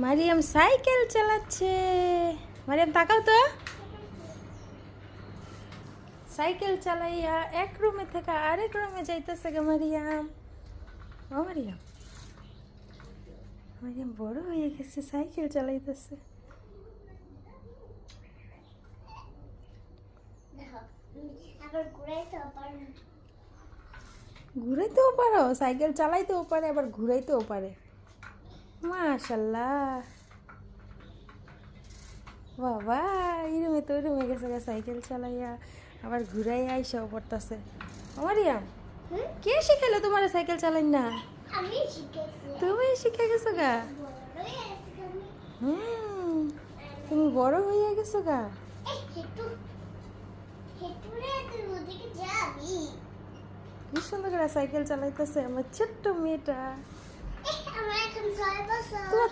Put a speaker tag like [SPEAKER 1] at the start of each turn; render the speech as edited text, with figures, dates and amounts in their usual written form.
[SPEAKER 1] Mariam cycle চালাচ্ছে। মারিয়াম তাকাও তো। সাইকেল চালাইয়া এক রুমে থেকে আরেক রুমে যাইতেছে গে মারিয়াম। ও মারিয়াম, মারিয়াম বড় হয়ে গেছে, সাইকেল চালাইতেছে। ঘুরাইতেও পারো, সাইকেল চালাইতেও পারে, আবার ঘুরাইতেও পারে। মাশাল্লাহ, বাবা এই রুমে তো ওই রুমে গেছে গা সাইকেল চালাইয়া, আবার ঘুরাই আইসাও পড়তেছে। মারিয়াম, কে শিখাইলো তোমার সাইকেল চালাই না?
[SPEAKER 2] আমি শিখেছি।
[SPEAKER 1] তুমি শিখে গেছো গা? তুমি বড় হয়ে গেছো গা। কি সুন্দর করে সাইকেল চালাইতেছে আমার ছোট্ট মেয়েটা।
[SPEAKER 2] আমার এখন 6 বছর।
[SPEAKER 1] তোমার